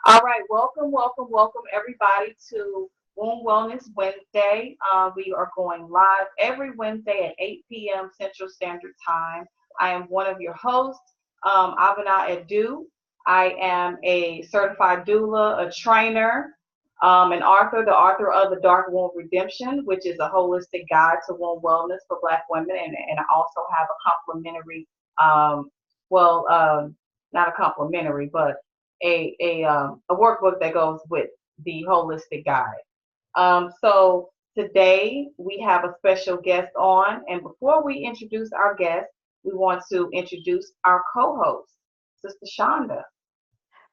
All right, welcome everybody to Womb Wellness Wednesday. We are going live every Wednesday at 8 p.m. Central Standard Time. I am one of your hosts, Abena Edu. I am a certified doula, a trainer, an author, the author of The Dark Womb Redemption, which is a holistic guide to womb wellness for Black women. And I also have a complimentary, um, well, not a complimentary, but a workbook that goes with the holistic guide. So today we have a special guest on, and before we introduce our guest, we want to introduce our co-host, Sister Shonda.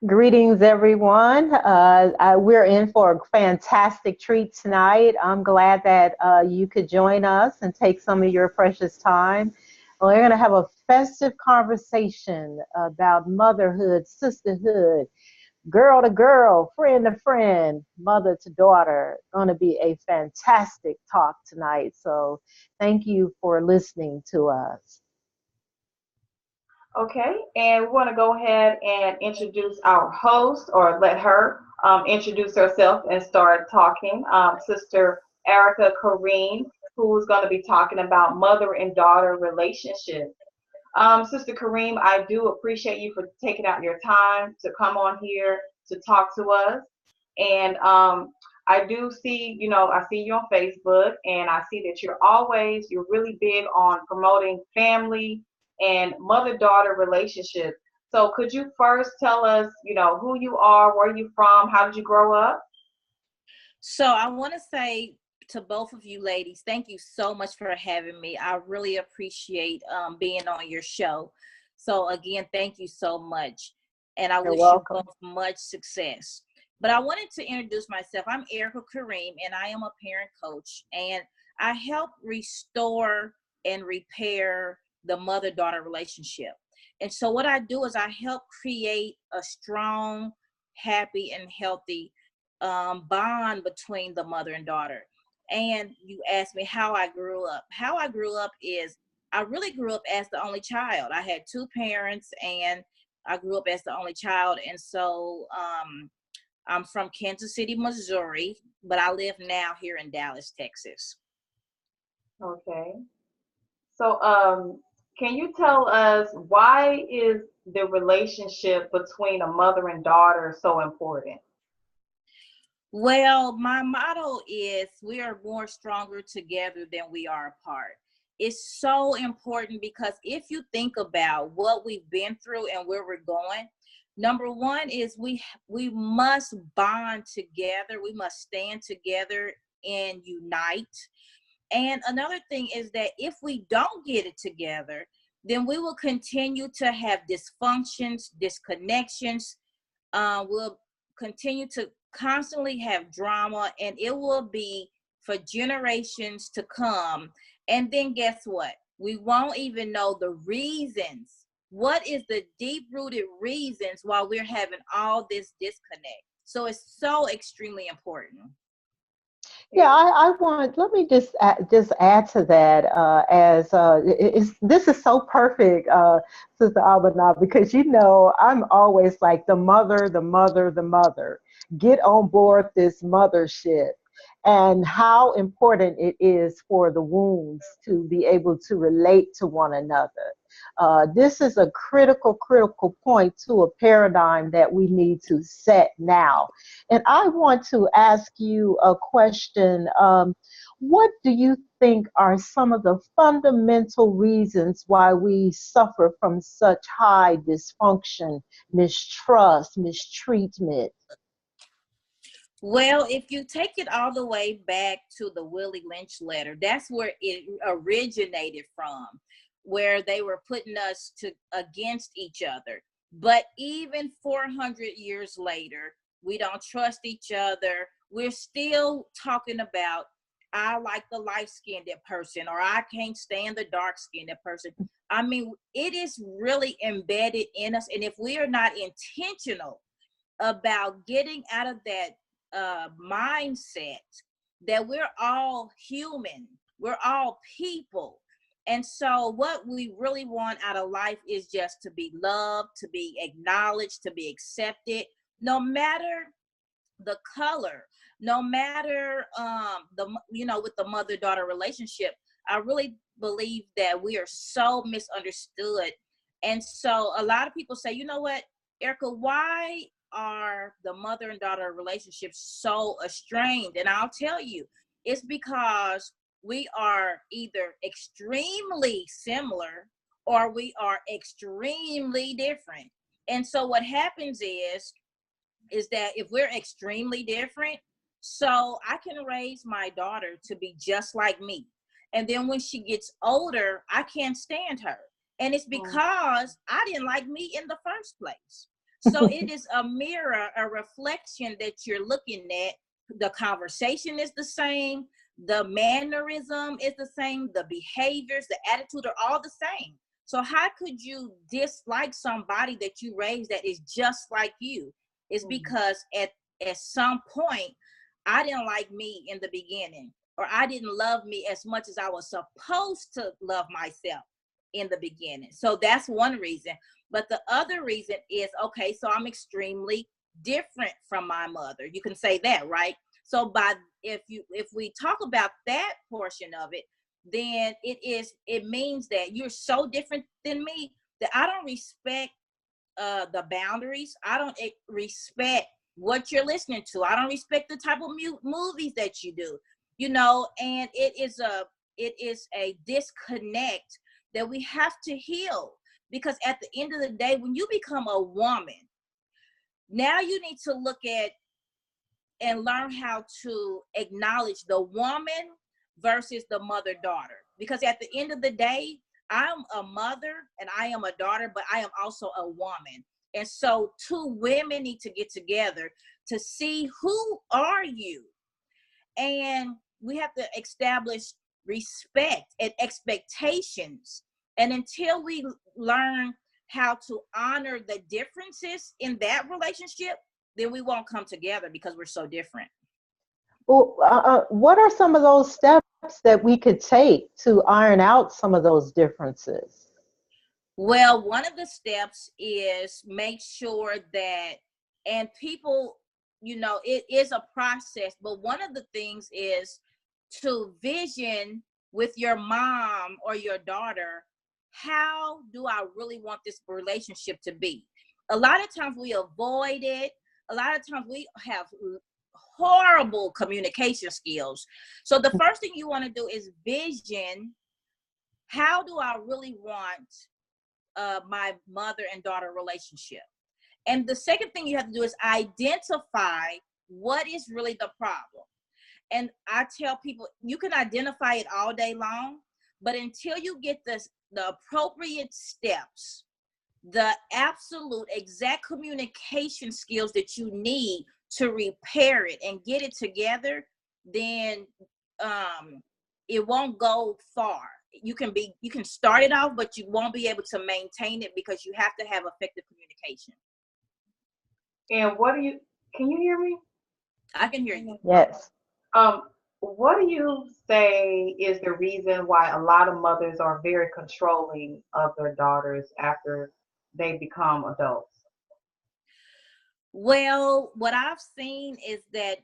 Greetings, everyone. We're in for a fantastic treat tonight. I'm glad that you could join us and take some of your precious time. We're going to have a festive conversation about motherhood, sisterhood, girl to girl, friend to friend, mother to daughter. Going to be a fantastic talk tonight. So thank you for listening to us. Okay, and we want to go ahead and introduce our host, or let her introduce herself and start talking. Sister Aerica Karriem, who's going to be talking about mother and daughter relationships. Sister Kareem, I do appreciate you for taking out your time to come on here to talk to us. And I do see, I see you on Facebook, and I see that you're really big on promoting family and mother-daughter relationships. So could you first tell us, who you are, where you from, how did you grow up? So I want to say to both of you ladies, thank you so much for having me. I really appreciate being on your show. So again, thank you so much. And I You're wish you welcome. both much success. But I wanted to introduce myself. I'm Aerica Karriem, and I am a parent coach. And I help restore and repair the mother-daughter relationship. And so what I do is I help create a strong, happy, and healthy bond between the mother and daughter. And you asked me how I grew up. How I grew up is I really grew up as the only child. I had two parents, and I grew up as the only child. And so I'm from Kansas City, Missouri, but I live now here in Dallas, Texas. Okay. So, can you tell us why is the relationship between a mother and daughter so important? Well, my motto is we are more stronger together than we are apart. It's so important because if you think about what we've been through and where we're going, number one is we must bond together. We must stand together and unite. And another thing is that if we don't get it together, then we will continue to have dysfunctions, disconnections. We'll continue to constantly have drama, and it will be for generations to come. And then guess what? We won't even know the reasons. What is the deep rooted reasons why we're having all this disconnect? So it's so extremely important. Yeah, I want. Let me just add to that. This is so perfect, Sister Abana, because I'm always like the mother, the mother, the mother. Get on board this mothership, and how important it is for the wombs to be able to relate to one another. This is a critical point to a paradigm that we need to set now. And I want to ask you a question. What do you think are some of the fundamental reasons why we suffer from such high dysfunction, mistrust, mistreatment? Well, if you take it all the way back to the Willie Lynch letter, that's where it originated from, where they were putting us to against each other. But even 400 years later, we don't trust each other. We're still talking about I like the light-skinned person, or I can't stand the dark-skinned person. I mean, it is really embedded in us. And if we are not intentional about getting out of that mindset that we're all human, we're all people. And so what we really want out of life is just to be loved, to be acknowledged, to be accepted. no matter the color, no matter with the mother-daughter relationship, I really believe that we are so misunderstood. And so a lot of people say, you know what, Erica, why are the mother and daughter relationships so estranged? And I'll tell you, it's because we are either extremely similar or we are extremely different. And so what happens is that if we're extremely different, so I can raise my daughter to be just like me. And then when she gets older, I can't stand her. And it's because I didn't like me in the first place. So it is a mirror, a reflection that you're looking at. The conversation is the same. The mannerism is the same. The behaviors, the attitude are all the same. So how could you dislike somebody that you raised that is just like you? It's because at some point, I didn't like me in the beginning, or I didn't love me as much as I was supposed to love myself in the beginning. So that's one reason. But the other reason is, okay, so I'm extremely different from my mother. You can say that, right? So if we talk about that portion of it, then it means that you're so different than me that I don't respect the boundaries. I don't respect what you're listening to. I don't respect the type of movies that you do, and it is a disconnect that we have to heal, because at the end of the day, when you become a woman, now you need to look at and learn how to acknowledge the woman versus the mother-daughter. Because at the end of the day, I'm a mother and I am a daughter, but I am also a woman. And so two women need to get together to see, who are you? And we have to establish respect and expectations. And until we learn how to honor the differences in that relationship, then we won't come together because we're so different. Well, what are some of those steps that we could take to iron out some of those differences? Well, one of the steps is make sure that, and people, it is a process, but one of the things is to vision with your mom or your daughter, how do I really want this relationship to be? A lot of times we avoid it. A lot of times we have horrible communication skills. So the first thing you want to do is vision, how do I really want my mother and daughter relationship? And the second thing you have to do is identify what is really the problem. And I tell people, you can identify it all day long, but until you get the appropriate steps, the absolute exact communication skills that you need to repair it and get it together, then it won't go far. You can start it off, but you won't be able to maintain it because you have to have effective communication. And can you hear me? I can hear you. Yes. What do you say is the reason why a lot of mothers are very controlling of their daughters after they become adults? Well, what I've seen is that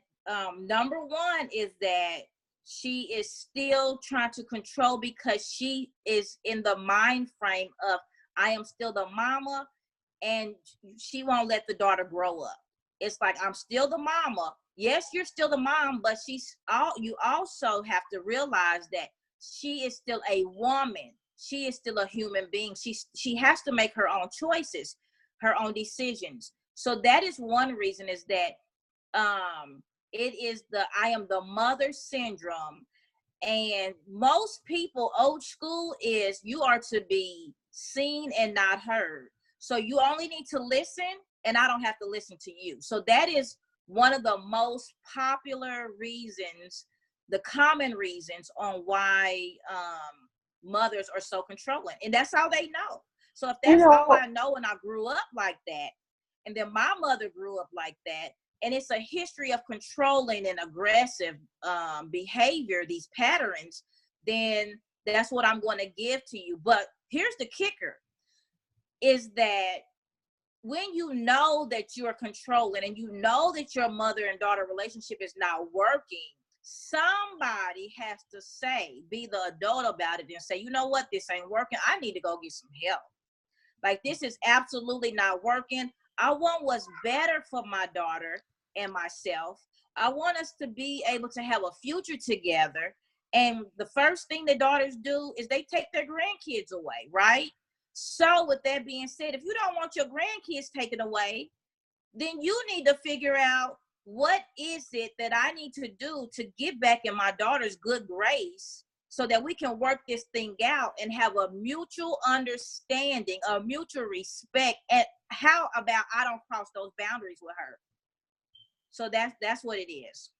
number one is that she is still trying to control because she is in the mind frame of, I am still the mama, and she won't let the daughter grow up. It's like, I'm still the mama. Yes, you're still the mom, but you also have to realize that she is still a woman. She is still a human being. She has to make her own choices, her own decisions. So that is one reason, is that it is the I am the mother syndrome. And most people, old school, is you are to be seen and not heard. So you only need to listen, and I don't have to listen to you. So that is one of the most popular reasons, the common reasons on why mothers are so controlling. And that's all they know. So if that's all I know, and I grew up like that, and then my mother grew up like that, and it's a history of controlling and aggressive behavior, these patterns, then that's what I'm going to give to you. But here's the kicker, is that when you know that you're controlling and you know that your mother and daughter relationship is not working, somebody has to say, be the adult about it and say, you know what, this ain't working. I need to go get some help. Like, this is absolutely not working. I want what's better for my daughter and myself. I want us to be able to have a future together. And the first thing the daughters do is they take their grandkids away, right? So with that being said, if you don't want your grandkids taken away, then you need to figure out, what is it that I need to do to get back in my daughter's good grace so that we can work this thing out and have a mutual understanding, a mutual respect, and how about I don't cross those boundaries with her. So that's what it is.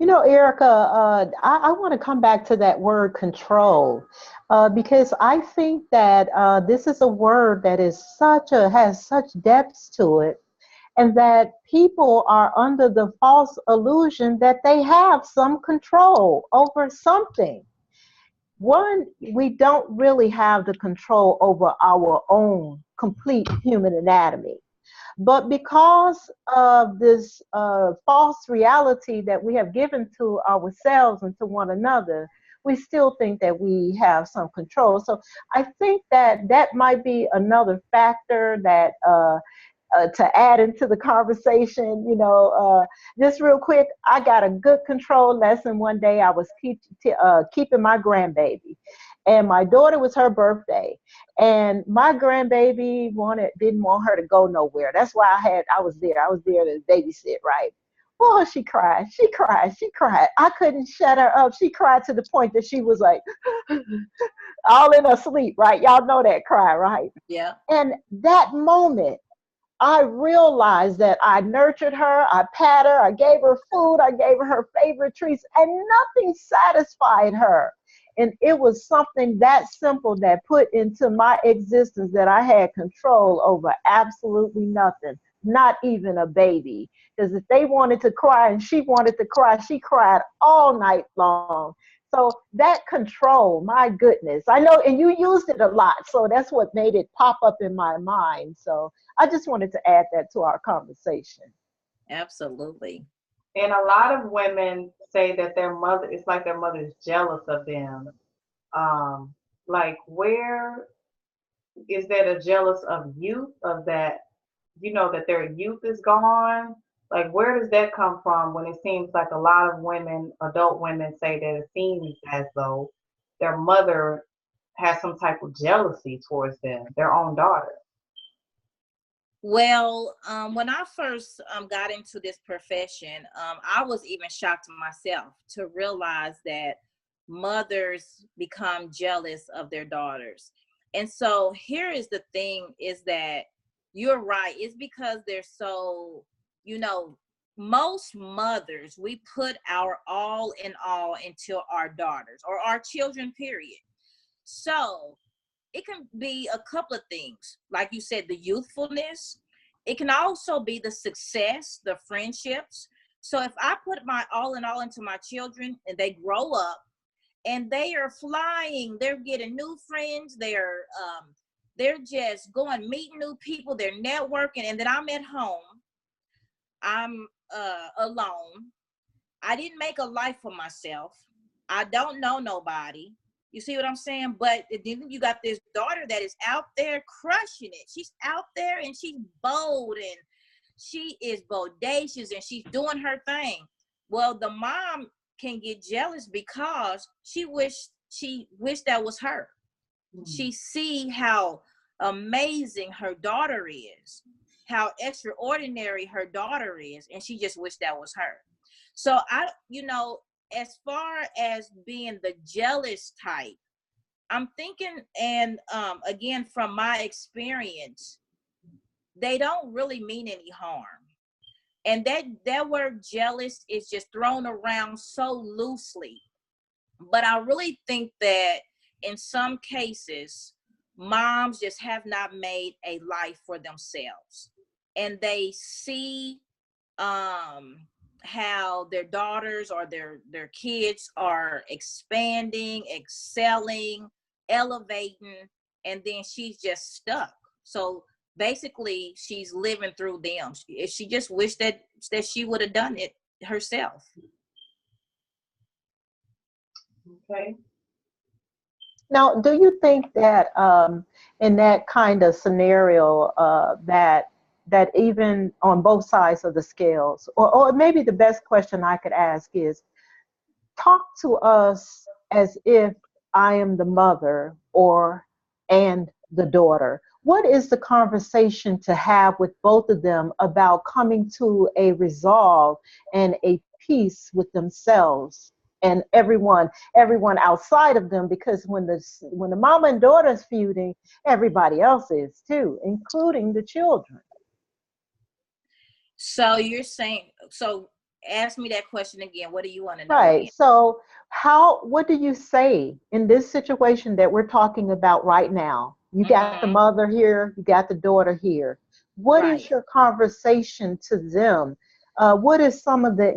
You know, Erica, I want to come back to that word control, because I think that this is a word that is has such depths to it, and that people are under the false illusion that they have some control over something. One, we don't really have the control over our own complete human anatomy. But because of this false reality that we have given to ourselves and to one another, we still think that we have some control. So I think that that might be another factor that to add into the conversation. Just real quick, I got a good control lesson one day. I was keeping my grandbaby, and my daughter, was her birthday, and my grandbaby didn't want her to go nowhere. That's why I was there. I was there to babysit, right? Oh, she cried. She cried. She cried. I couldn't shut her up. She cried to the point that she was like all in her sleep, right? Y'all know that cry, right? Yeah. And that moment, I realized that I nurtured her, I pat her, I gave her food, I gave her her favorite treats, and nothing satisfied her. And it was something that simple that put into my existence that I had control over absolutely nothing, not even a baby. Because if they wanted to cry and she wanted to cry, she cried all night long. So that control, my goodness, I know, and you used it a lot. So that's what made it pop up in my mind. So I just wanted to add that to our conversation. Absolutely. And a lot of women say that their mother, it's like their mother is jealous of them. Um, like, where is that a jealous of youth, of that, that their youth is gone? Like, where does that come from when it seems like a lot of women, adult women, say that it seems as though their mother has some type of jealousy towards them, their own daughter? Well, when I first got into this profession, I was even shocked myself to realize that mothers become jealous of their daughters. And so here is the thing, is that you're right. It's because they're so, you know, most mothers, we put our all in all into our daughters or our children, period. So it can be a couple of things. Like you said, the youthfulness. It can also be the success, the friendships. So if I put my all in all into my children and they grow up and they are flying, they're getting new friends, they're just going meeting new people, they're networking, and then I'm at home, I'm alone. I didn't make a life for myself. I don't know nobody. You see what I'm saying? But then you got this daughter that is out there crushing it. She's out there and she's bold and she is bodacious and she's doing her thing. Well, the mom can get jealous because she wished that was her. She see how amazing her daughter is, how extraordinary her daughter is, and she just wished that was her. So as far as being the jealous type, I'm thinking, and again, from my experience, they don't really mean any harm. And that word jealous is just thrown around so loosely. But I really think that in some cases, moms just have not made a life for themselves. And they see how their daughters or their kids are expanding, excelling, elevating, and then she's just stuck. So basically she's living through them. She just wished that she would have done it herself. Okay. Now, do you think that in that kind of scenario, that even on both sides of the scales, or maybe the best question I could ask is, talk to us as if I am the mother and the daughter. What is the conversation to have with both of them about coming to a resolve and a peace with themselves and everyone outside of them? Because when the mama and daughter is feuding, everybody else is too, including the children. So you're saying, so ask me that question again. What do you want to know Right. again? So what do you say in this situation that we're talking about right now? You got the Mm-hmm. mother here, you got the daughter here. What is Right. your conversation to them? What is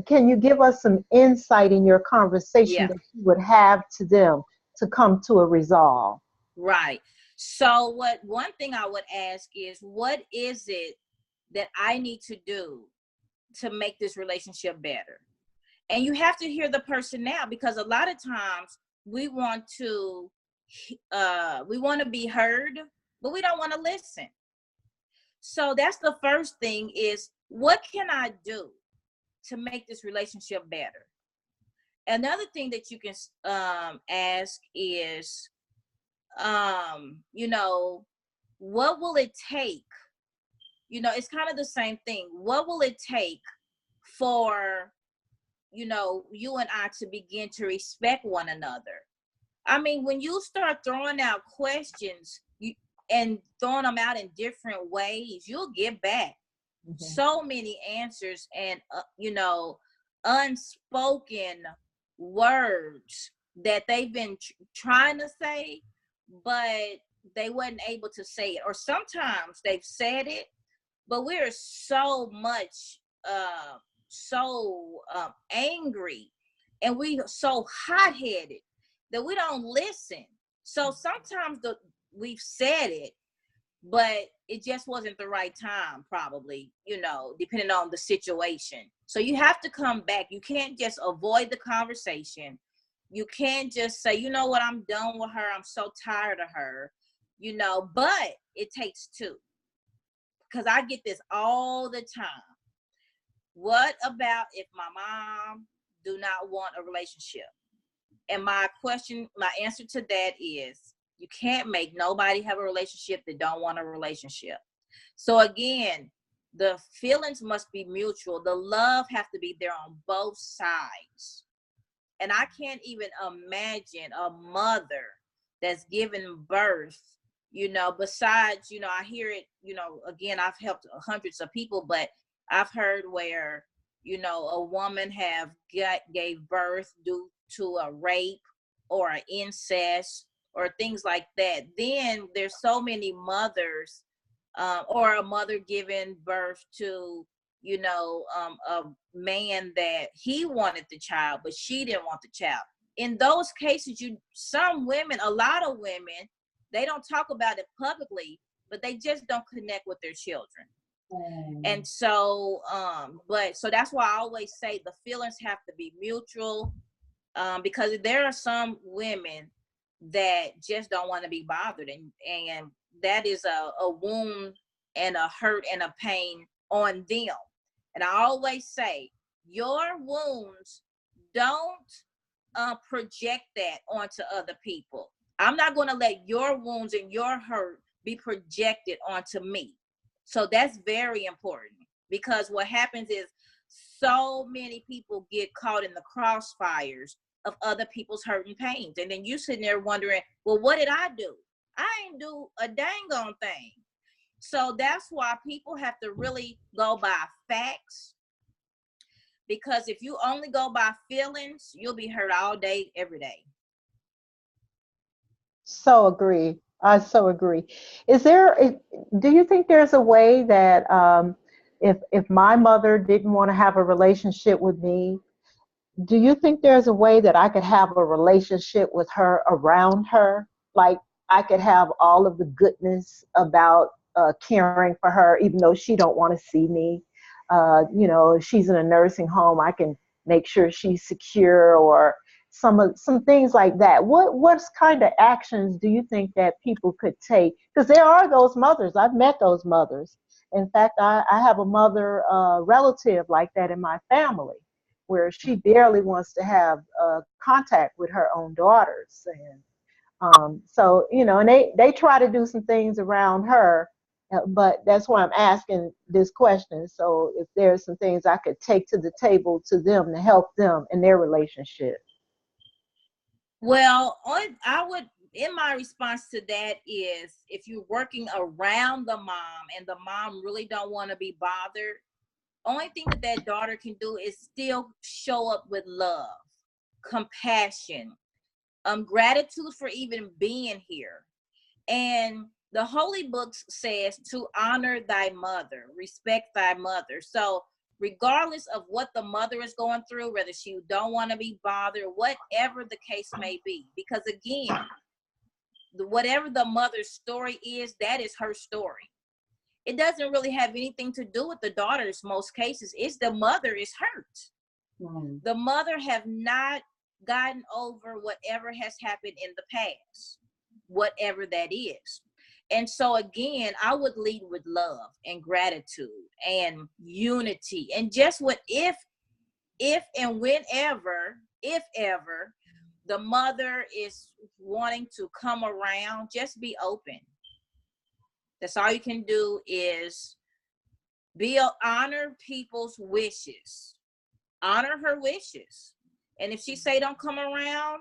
can you give us some insight in your conversation Yeah. that you would have to them to come to a resolve? Right. So one thing I would ask is, what is it that I need to do to make this relationship better? And you have to hear the person now, because a lot of times we want to be heard, but we don't want to listen. So that's the first thing, is what can I do to make this relationship better? Another thing that you can ask is, you know, what will it take? You know, it's kind of the same thing. What will it take for, you know, you and I to begin to respect one another? I mean, when you start throwing out questions and throwing them out in different ways, you'll get back so many answers and, you know, unspoken words that they've been trying to say, but they wasn't able to say it. Or sometimes they've said it, but we're so much angry, and we so hot-headed that we don't listen. So sometimes we've said it, but it just wasn't the right time, probably, you know, depending on the situation. So you have to come back. You can't just avoid the conversation. You can't just say, you know what, I'm done with her, I'm so tired of her, you know. But it takes two, because I get this all the time. What about if my mom do not want a relationship? And my answer to that is, you can't make nobody have a relationship that don't want a relationship. So again, the feelings must be mutual. The love have to be there on both sides. And I can't even imagine a mother that's given birth, you know, besides, you know, I hear it, you know, again, I've helped hundreds of people, but I've heard where, you know, a woman gave birth due to a rape or an incest or things like that. Then there's so many mothers, or a mother giving birth to, you know, a man that he wanted the child, but she didn't want the child. In those cases, a lot of women, they don't talk about it publicly, but they just don't connect with their children. And so, so that's why I always say the feelings have to be mutual, because there are some women that just don't want to be bothered, and that is a wound and a hurt and a pain on them. And I always say, your wounds, don't project that onto other people. I'm not going to let your wounds and your hurt be projected onto me. So that's very important, because what happens is, so many people get caught in the crossfires of other people's hurt and pains. And then you sitting there wondering, well, what did I do? I ain't do a dang on thing. So that's why people have to really go by facts, because if you only go by feelings, you'll be hurt all day, every day. So agree. I so agree. Do you think there's a way that if my mother didn't want to have a relationship with me, do you think there's a way that I could have a relationship with her around her? Like I could have all of the goodness about caring for her, even though she don't want to see me. If she's in a nursing home, I can make sure she's secure, or some things like that. What's kind of actions do you think that people could take? Because there are those mothers. I've met those mothers. In fact, I have a mother relative like that in my family, where she barely wants to have contact with her own daughters. And so, and they try to do some things around her, but that's why I'm asking this question. So if there's some things I could take to the table to them to help them in their relationship. Well, I would, in my response to that is, if you're working around the mom and the mom really don't want to be bothered, only thing that daughter can do is still show up with love, compassion, gratitude for even being here. And the holy books says to honor thy mother, respect thy mother. So regardless of what the mother is going through, whether she don't want to be bothered, whatever the case may be, because again, whatever the mother's story is, that is her story. It doesn't really have anything to do with the daughter's most cases. It's the mother is hurt. The mother have not gotten over whatever has happened in the past, whatever that is. And so again, I would lead with love and gratitude and unity. And just what if and whenever, if ever, the mother is wanting to come around, just be open. That's all you can do, is honor people's wishes. Honor her wishes. And if she say don't come around,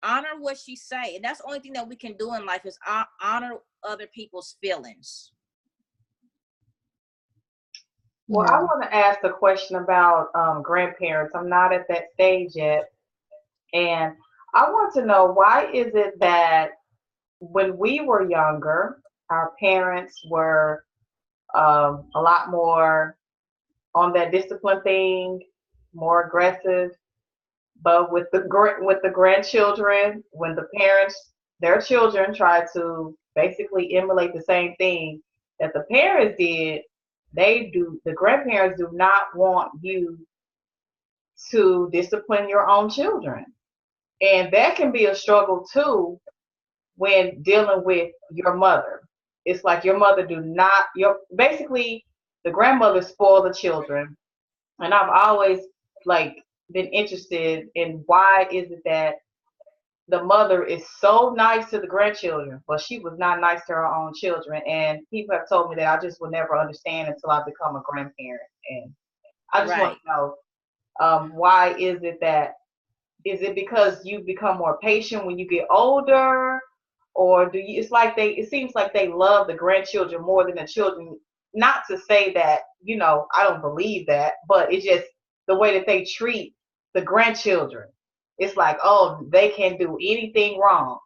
honor what she say. And that's the only thing that we can do in life, is honor other people's feelings. Well, I want to ask a question about grandparents. I'm not at that stage yet. And I want to know, why is it that when we were younger, our parents were a lot more on that discipline thing, more aggressive, but with the grandchildren, when the parents, their children, try to basically emulate the same thing that the parents did, the grandparents do not want you to discipline your own children. And that can be a struggle too when dealing with your mother. It's like your mother basically the grandmother spoil the children. And I've always been interested in, why is it that the mother is so nice to the grandchildren, but she was not nice to her own children. And people have told me that I just will never understand until I become a grandparent. And I just want to know, why is it that, is it because you become more patient when you get older, or it seems like they love the grandchildren more than the children? Not to say that, I don't believe that, but it's just the way that they treat the grandchildren. It's like, oh, they can't do anything wrong.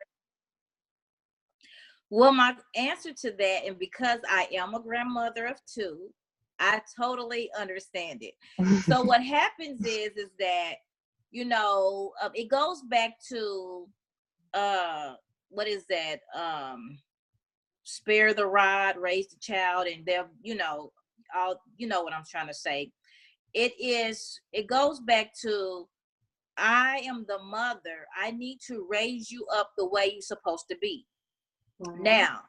Well, my answer to that, and because I am a grandmother of two, I totally understand it. So what happens is that, it goes back to, what is that? Spare the rod, raise the child, and they'll, what I'm trying to say. It goes back to, I am the mother. I need to raise you up the way you're supposed to be. Mm-hmm. Now,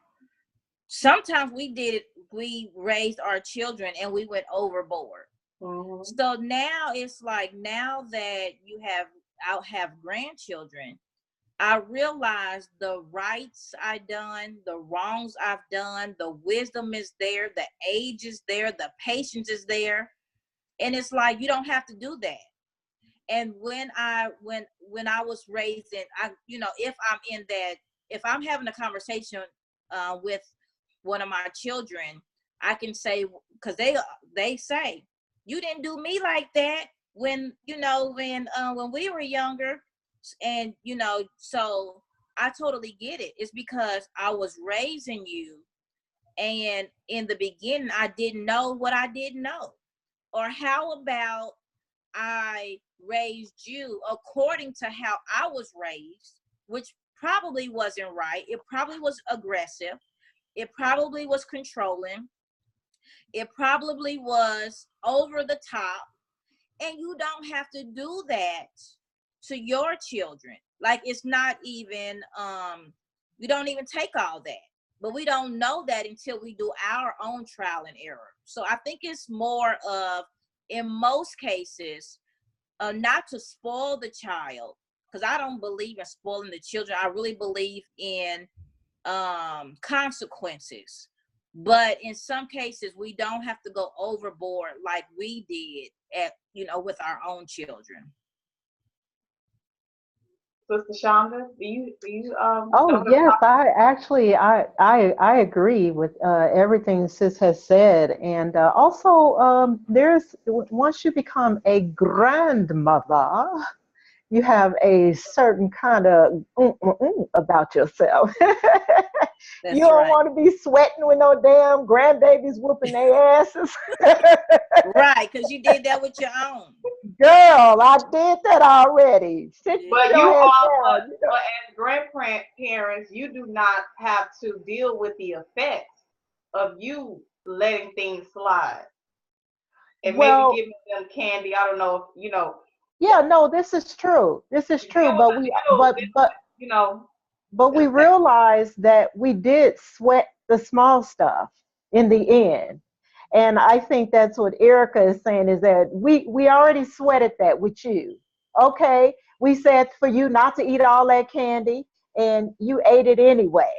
sometimes we raised our children and we went overboard. Mm-hmm. So now it's like, now that I'll have grandchildren, I realize the rights I done, the wrongs I've done, the wisdom is there, the age is there, the patience is there. And it's like, you don't have to do that. And when I was raised in, if I'm having a conversation with one of my children, I can say, because they say, you didn't do me like that when we were younger. And, so I totally get it. It's because I was raising you. And in the beginning, I didn't know what I didn't know. Or how about I raised you according to how I was raised, which probably wasn't right. It probably was aggressive. It probably was controlling. It probably was over the top. And you don't have to do that to your children. Like, it's not even, you don't even take all that. But we don't know that until we do our own trial and error. So I think it's more of, in most cases, not to spoil the child, because I don't believe in spoiling the children. I really believe in consequences. But in some cases, we don't have to go overboard like we did with our own children. Sister Shonda, do you Oh know the yes, I actually I agree with everything Sis has said, and also there's once you become a grandmother, you have a certain kind of about yourself. You That's don't right. want to be sweating with no damn grandbabies whooping their asses. Right, because you did that with your own. Girl, I did that already. Sit But your you ass all, down. You know. but as grandparents, you do not have to deal with the effects of you letting things slide and maybe Well, giving them candy. I don't know if yeah, no, this is true. This is the true, devil's but a we deal. You know, but we effect. realized that we did sweat the small stuff in the end. And I think that's what Erica is saying, is that we already sweated that with you. Okay, we said for you not to eat all that candy, and you ate it anyway.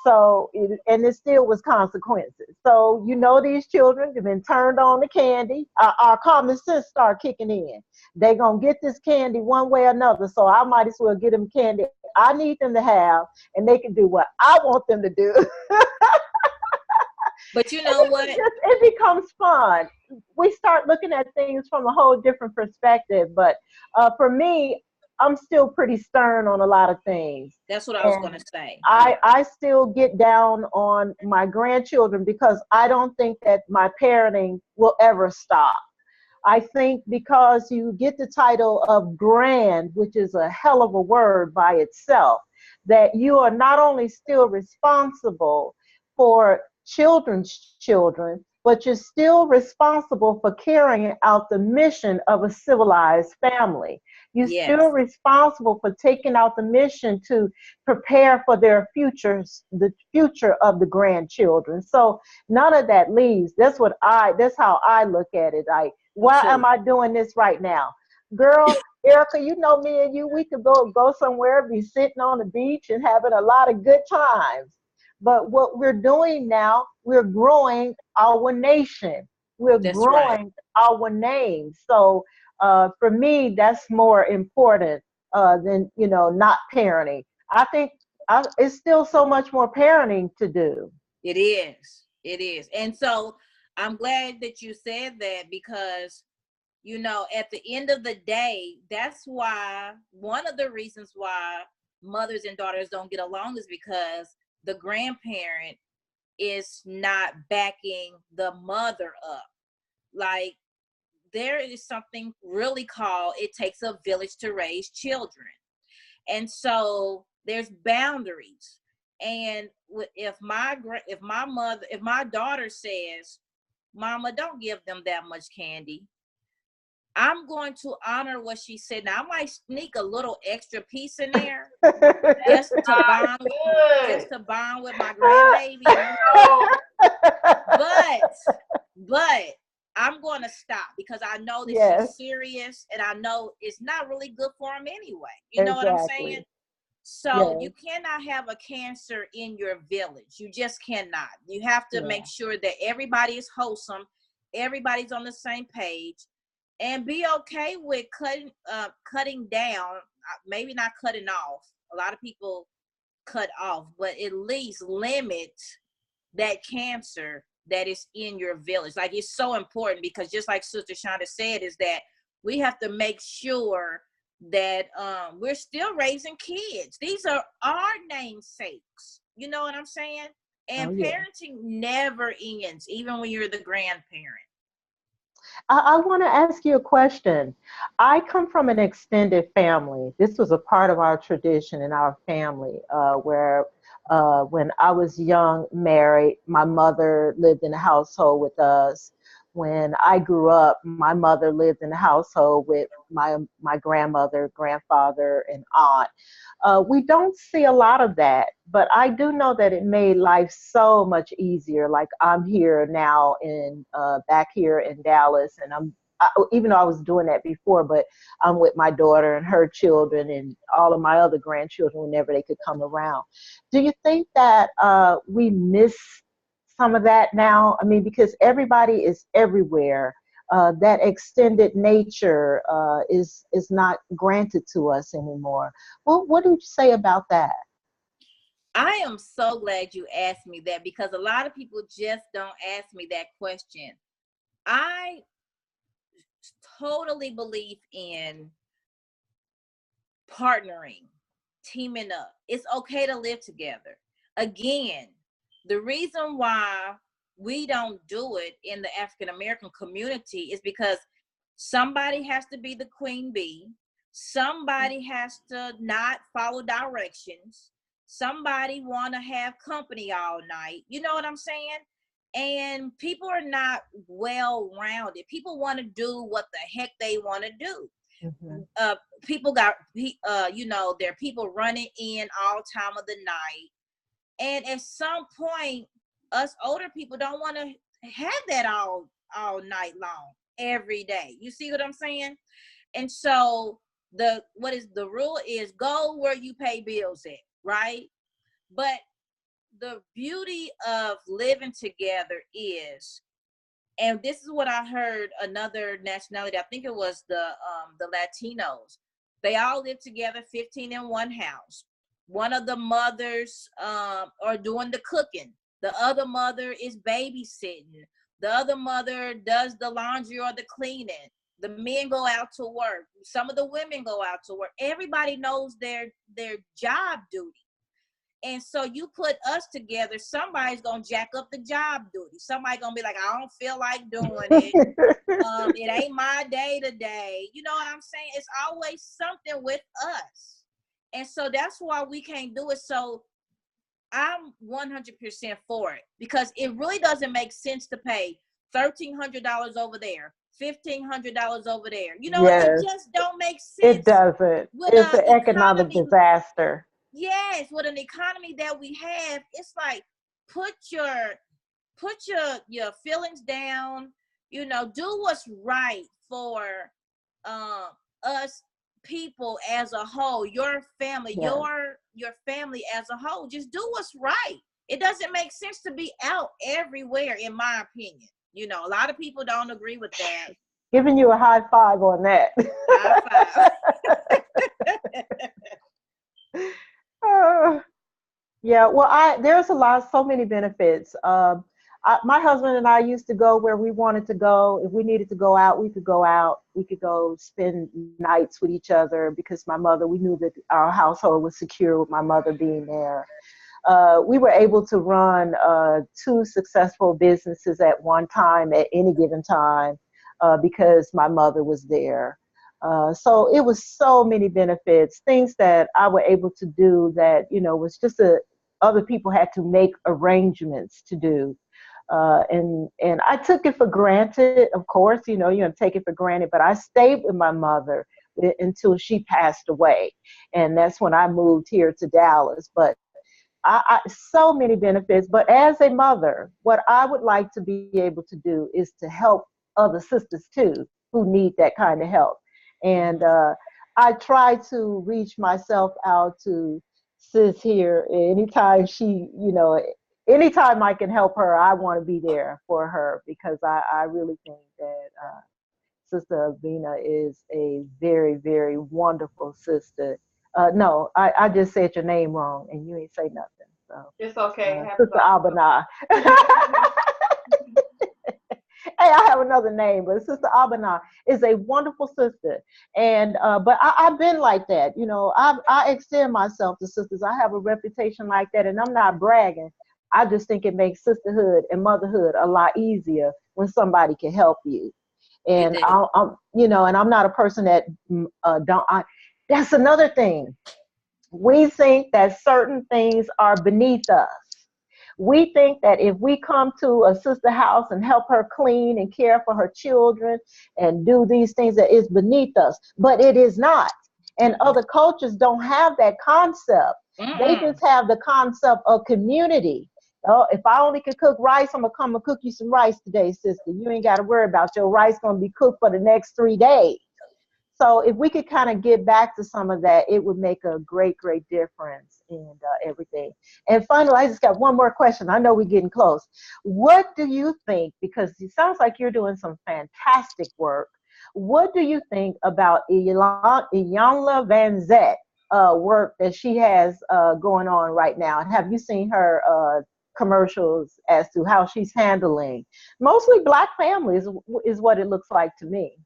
So, and it still was consequences. So, these children have been turned on to candy. Our common sense start kicking in. They gonna get this candy one way or another. So I might as well get them candy I need them to have, and they can do what I want them to do. But you know what? It becomes fun. We start looking at things from a whole different perspective. But for me, I'm still pretty stern on a lot of things. That's what I was going And to say. I still get down on my grandchildren because I don't think that my parenting will ever stop. I think because you get the title of grand, which is a hell of a word by itself, that you are not only still responsible for children's children, but you're still responsible for carrying out the mission of a civilized family. You're still Yes. responsible for taking out the mission to prepare for their futures, the future of the grandchildren. So none of that leaves. That's how I look at it. Me Why am too. I doing this right now? Girl, Erica, me and you, we could go somewhere, be sitting on the beach and having a lot of good times. But what we're doing now, we're growing our nation. We're That's right. growing our name. So for me, that's more important than, not parenting. I think it's still so much more parenting to do. It is. It is. And so I'm glad that you said that, because at the end of the day, that's why one of the reasons why mothers and daughters don't get along is because the grandparent is not backing the mother up. Like, there is something really called "it takes a village to raise children." And so there's boundaries. And if my daughter says, "Mama, don't give them that much candy," I'm going to honor what she said. Now, I might sneak a little extra piece in there just to bond Good. with my grandbaby. So, But I'm going to stop, because I know that Yes, she's serious, and I know it's not really good for him anyway. You know what I'm saying? exactly. So Yes, you cannot have a cancer in your village. You just cannot. You have to yeah. make sure that everybody is wholesome, everybody's on the same page, and be okay with cutting down. Maybe not cutting off. A lot of people cut off, but at least limit that cancer that is in your village. Like, it's so important, because just like Sister Shonda said, is that we have to make sure that we're still raising kids. These are our namesakes. You know what I'm saying? Oh And yeah. parenting never ends, even when you're the grandparent. I want to ask you a question. I come from an extended family. This was a part of our tradition in our family, where When I was young, married, my mother lived in a household with us. When I grew up, my mother lived in a household with my grandmother, grandfather, and aunt. We don't see a lot of that, but I do know that it made life so much easier. Like I'm here now in back here in Dallas, and even though I was doing that before, but I'm with my daughter and her children and all of my other grandchildren whenever they could come around. Do you think that we miss some of that now? I mean, because everybody is everywhere. That extended nature is not granted to us anymore. Well, what do you say about that? I am so glad you asked me that, because a lot of people just don't ask me that question. I totally believe in partnering, teaming up. It's okay to live together. Again, the reason why we don't do it in the African American community is because somebody has to be the queen bee. Somebody has to not follow directions. Somebody want to have company all night. You know what I'm saying? And people are not well rounded. People want to do what the heck they want to do. Mhm. People got there are people running in all time of the night, and at some point us older people don't want to have that all night long every day. You see what I'm saying? And so the rule is go where you pay bills at, right? But the beauty of living together is, and this is what I heard another nationality, I think it was the Latinos. They all live together, 15 in one house. One of the mothers are doing the cooking. The other mother is babysitting. The other mother does the laundry or the cleaning. The men go out to work. Some of the women go out to work. Everybody knows their job duty. And so you put us together, somebody's gonna jack up the job duty. Somebody gonna be like, I don't feel like doing it. It ain't my day today. You know what I'm saying? It's always something with us. And so that's why we can't do it. So I'm 100% for it, because it really doesn't make sense to pay $1,300 over there, $1,500 over there. You know, it Yes, just don't make it sense doesn't. with It's an an economic economy. disaster. Yes, with an economy that we have, it's like put your feelings down, do what's right for um us people as a whole, your family, Yeah. your family as a whole. Just do what's right. It doesn't make sense to be out everywhere, in my opinion. A lot of people don't agree with that. Giving you a high five on that. High five. Uh, yeah, well, there's so many benefits. My husband and I used to go where we wanted to go. If we needed to go out, we could go out. We could go spend nights with each other because we knew that our household was secure with my mother being there. We were able to run two successful businesses at one time, at any given time, because my mother was there. So it was so many benefits, things that I were able to do that, was just other people had to make arrangements to do. And I took it for granted, of course, you don't take it for granted, but I stayed with my mother until she passed away. And that's when I moved here to Dallas. But so many benefits. But as a mother, what I would like to be able to do is to help other sisters too who need that kind of help. And I try to reach myself out to sis here anytime anytime I can help her, I want to be there for her, because I really think that Sister Abena is a very, very wonderful sister. No, I just said your name wrong and you ain't say nothing. So, It's okay. It happens Sister all Abena. Hey, I have another name, but Sister Abena is a wonderful sister. And but I've been like that. I extend myself to sisters. I have a reputation like that, and I'm not bragging. I just think it makes sisterhood and motherhood a lot easier when somebody can help you. It And did. and I'm not a person that don't. That's another thing. We think that certain things are beneath us. We think that if we come to a sister house and help her clean and care for her children and do these things, that is beneath us, but it is not. And other cultures don't have that concept. They Mm-mm. just have the concept of community. Oh, if I only could cook rice, I'm gonna come and cook you some rice today, sister. You ain't got to worry about your rice gonna be cooked for the next 3 days. So if we could kind of get back to some of that, it would make a great, great difference in everything. And finally, I just got one more question. I know we're getting close. What do you think, because it sounds like you're doing some fantastic work, what do you think about Iyanla Van Zet work that she has going on right now? And have you seen her commercials as to how she's handling mostly Black families is what it looks like to me.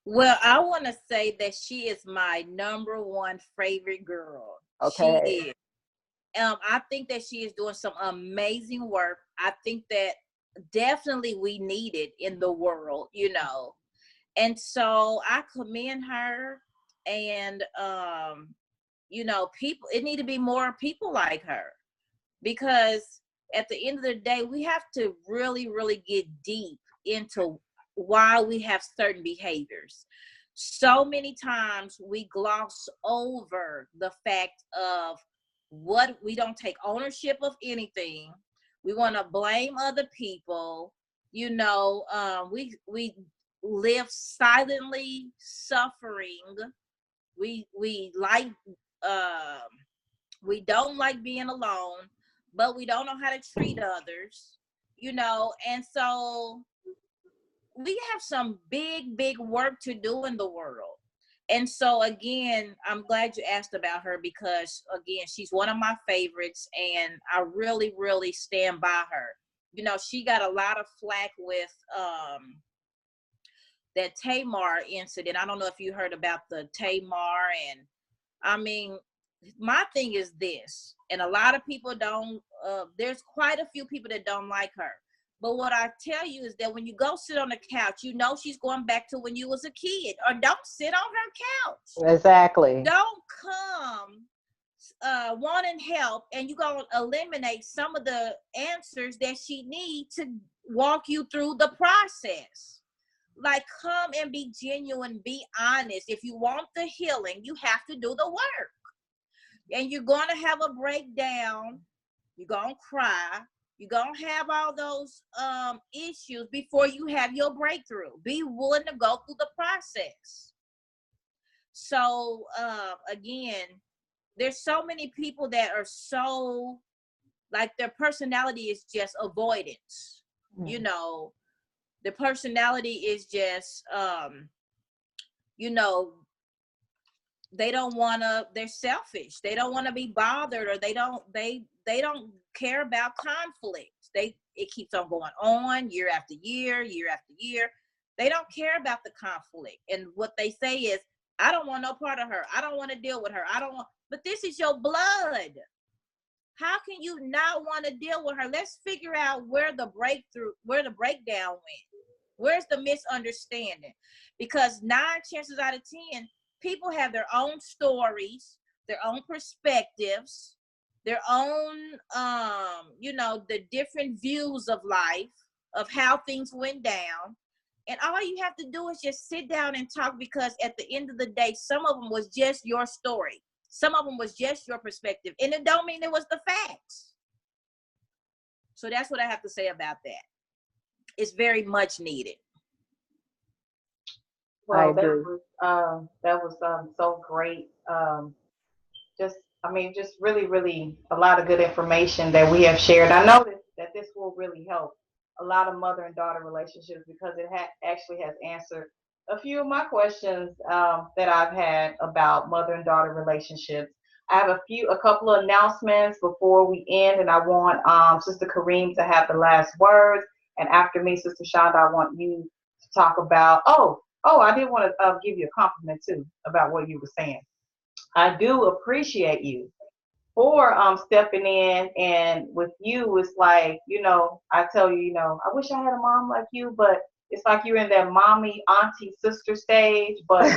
Well, I want to say that she is my number one favorite girl. She Okay. is. I think that she is doing some amazing work. I think that definitely we need it in the world, you know. And so I commend her. And you know, people, it need to be more people like her, because at the end of the day, we have to really, really get deep into why we have certain behaviors. So many times we gloss over the fact of what we don't take ownership of anything. We want to blame other people. You know, we live silently suffering. We like um we don't like being alone, but we don't know how to treat others, you know. And so we have some big work to do in the world. And so again, I'm glad you asked about her, because again, she's one of my favorites, and I really stand by her. You know, she got a lot of flack with that Tamar incident. I don't know if you heard about the Tamar. And I mean, my thing is this, and a lot of people don't, there's quite a few people that don't like her. But what I tell you is that when you go sit on the couch, you know she's going back to when you was a kid. Or don't sit on her couch. Exactly. Don't come wanting help, and you're going to eliminate some of the answers that she needs to walk you through the process. Like, come and be genuine, be honest. If you want the healing, you have to do the work. And you're going to have a breakdown. You're going to cry. You're going to have all those issues before you have your breakthrough. Be willing to go through the process. So, again, there's so many people that are so, like, their personality is just avoidance. You know, the personality is just, you know, they don't want to, they're selfish. They don't want to be bothered, or they don't care about conflict. It keeps on going on year after year, year after year. They don't care about the conflict. And what they say is, I don't want no part of her. I don't want to deal with her. I don't want, but this is your blood. How can you not want to deal with her? Let's figure out where the breakdown went. Where's the misunderstanding? Because 9 chances out of 10, people have their own stories, their own perspectives, their own, you know, the different views of life, of how things went down. And all you have to do is just sit down and talk, because at the end of the day, some of them was just your story. Some of them was just your perspective. And it don't mean it was the facts. So that's what I have to say about that. It's very much needed. Well, that was so great. Just, I mean, just really, really a lot of good information that we have shared. I know that this will really help a lot of mother and daughter relationships, because it actually has answered a few of my questions that I've had about mother and daughter relationships. I have a couple of announcements before we end, and I want Sister Karriem to have the last words. And after me, Sister Shonda, I want you to talk about. I did want to give you a compliment too about what you were saying. I do appreciate you for stepping in, and with you it's like, I tell you, I wish I had a mom like you, but it's like you're in that mommy auntie sister stage, but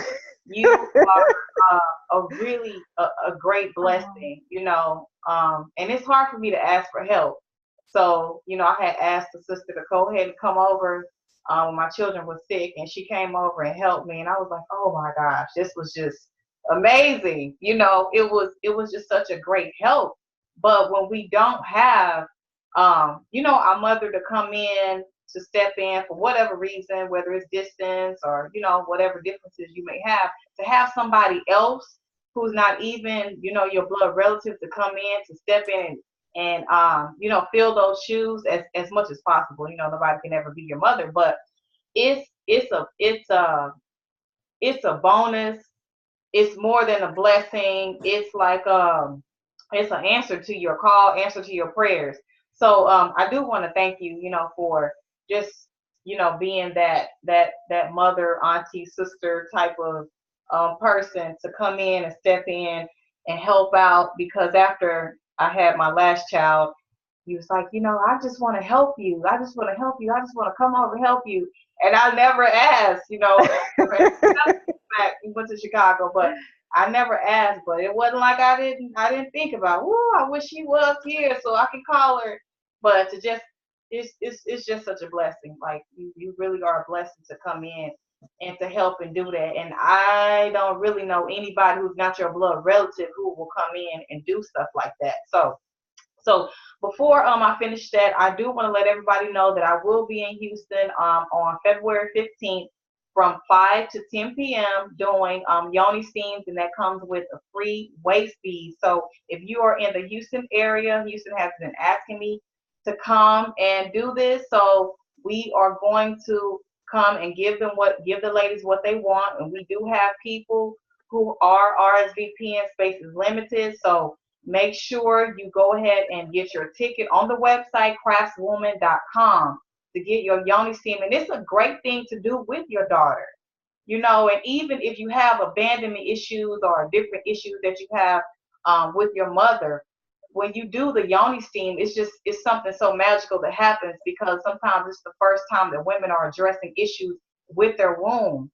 You are a really a great blessing, you know. And it's hard for me to ask for help. So, you know, I had asked the sister to go ahead and come over when my children were sick, and she came over and helped me. And I was like, oh my gosh, this was just amazing. You know, it was just such a great help. But when we don't have, you know, our mother to come in to step in for whatever reason, whether it's distance or, you know, whatever differences you may have, to have somebody else who's not even, you know, your blood relative to come in to step in and you know, fill those shoes as much as possible. You know, nobody can ever be your mother, but it's a bonus. It's more than a blessing. It's like it's an answer to your call, answer to your prayers. So I do want to thank you, you know, for just, you know, being that mother, auntie, sister type of person to come in and step in and help out, because after I had my last child, he was like, you know, I just want to help you. I just want to help you. I just want to come over and help you. And I never asked, you know, back, we went to Chicago, but I never asked. But it wasn't like I didn't think about, oh, I wish she was here so I could call her. But to just, it's just such a blessing. Like you really are a blessing to come in and to help and do that. And I don't really know anybody who's not your blood relative who will come in and do stuff like that. So before I finish that, I do want to let everybody know that I will be in Houston on February 15th from 5 to 10 p.m. doing yoni steams, and that comes with a free waist bead. So if you are in the Houston area, Houston has been asking me to come and do this. So we are going to come and give the ladies what they want, and we do have people who are RSVPing. Space is limited, so make sure you go ahead and get your ticket on the website craftswoman.com to get your yoni steam. And it's a great thing to do with your daughter, you know. And even if you have abandonment issues or different issues that you have with your mother, when you do the yoni steam, it's something so magical that happens, because sometimes it's the first time that women are addressing issues with their womb.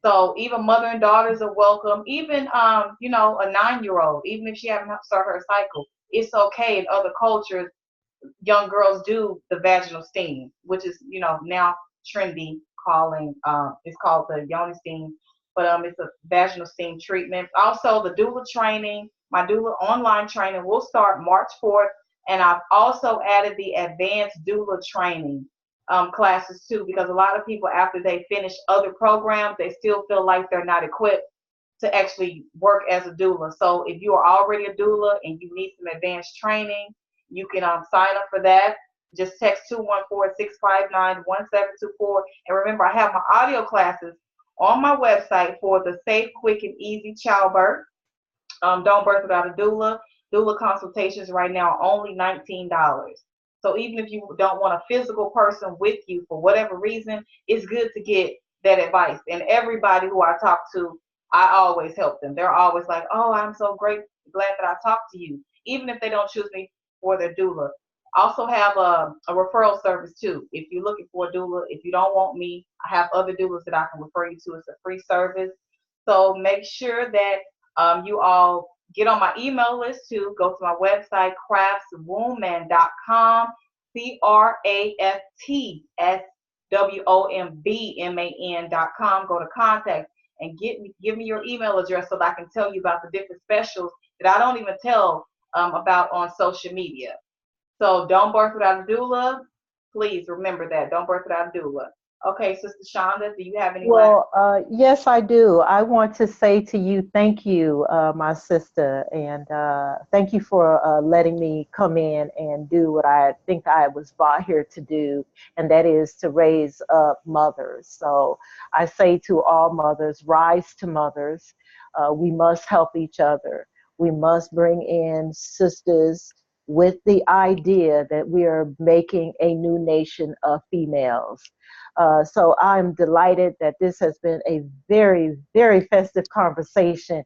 So even mother and daughters are welcome. Even you know, a 9-year-old, even if she hasn't started her cycle, it's okay. In other cultures, young girls do the vaginal steam, which is, you know, now trendy calling. It's called the yoni steam, but it's a vaginal steam treatment. Also, the doula training, my doula online training will start March 4th, and I've also added the advanced doula training classes too, because a lot of people, after they finish other programs, they still feel like they're not equipped to actually work as a doula. So if you are already a doula and you need some advanced training, you can sign up for that. Just text 214-659-1724. And remember, I have my audio classes on my website for the safe, quick, and easy childbirth. Don't birth without a doula. Doula consultations right now are only $19. So even if you don't want a physical person with you for whatever reason, it's good to get that advice. And everybody who I talk to, I always help them. They're always like, oh, I'm so glad that I talked to you, even if they don't choose me for their doula. I also have a referral service too. If you're looking for a doula, if you don't want me, I have other doulas that I can refer you to. It's a free service. So make sure that you all get on my email list too. Go to my website, craftswoman.com, craftswombman.com. Go to contact and give me your email address so that I can tell you about the different specials that I don't even tell about on social media. So don't birth without a doula. Please remember that. Don't birth without a doula. Okay, Sister Shonda, do you have any Well, yes, I do. I want to say to you, thank you, my sister, and thank you for letting me come in and do what I think I was brought here to do, and that is to raise up mothers. So I say to all mothers, rise to mothers. We must help each other. We must bring in sisters with the idea that we are making a new nation of females. So I'm delighted that this has been a very, very festive conversation.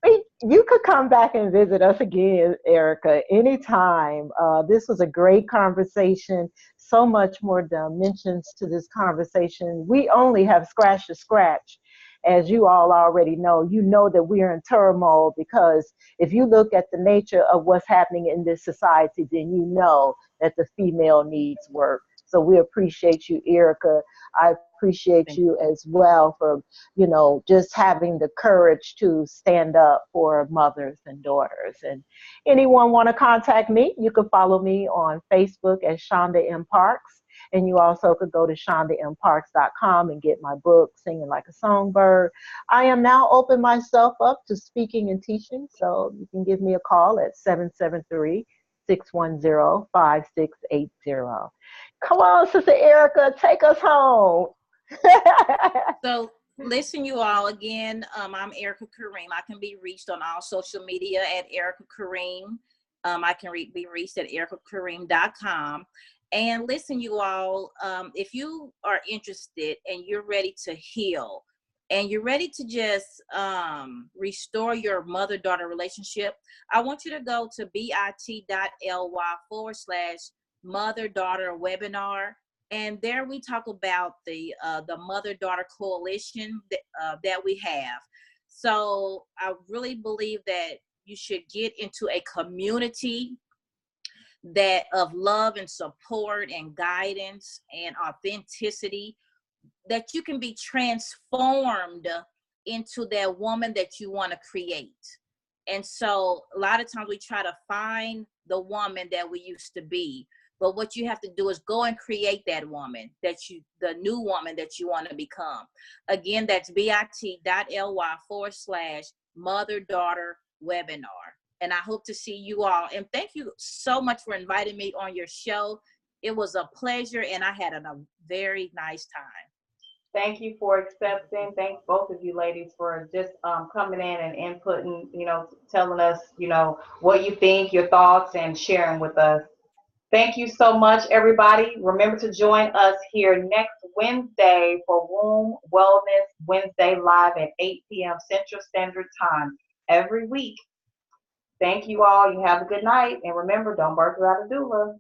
You could come back and visit us again, Aerica, anytime. This was a great conversation. So much more dimensions to this conversation. We only have scratched the scratch. as you all already know, you know that we are in turmoil because if you look at the nature of what's happening in this society, then you know that the female needs work. So we appreciate you, Erica. I appreciate you as well for, just having the courage to stand up for mothers and daughters. And anyone want to contact me, you can follow me on Facebook as Shonda M. Parks. And you also could go to shondamparks.com and get my book, Singing Like a Songbird. I am now open myself up to speaking and teaching, so you can give me a call at 773-610-5680. Come on, Sister Erica, take us home. So listen, you all, again, I'm Aerica Karriem. I can be reached on all social media at Aerica Karriem. I can be reached at ericakarriem.com. And listen, you all, if you are interested and you're ready to heal and you're ready to just restore your mother-daughter relationship, I want you to go to bit.ly/mother-daughter webinar. And there we talk about the mother-daughter coalition that we have. So I really believe that you should get into a community that of love and support and guidance and authenticity, that you can be transformed into that woman that you want to create. And so a lot of times we try to find the woman that we used to be, but what you have to do is go and create that woman, the new woman that you want to become. Again, that's bit.ly/mother-daughter webinar. And I hope to see you all. And thank you so much for inviting me on your show. It was a pleasure, and I had a very nice time. Thank you for accepting. Thanks both of you ladies for just coming in and inputting, telling us, what you think, your thoughts, and sharing with us. Thank you so much, everybody. Remember to join us here next Wednesday for Womb Wellness Wednesday live at 8 p.m. Central Standard Time every week. Thank you all. You have a good night. And remember, don't birth without a doula.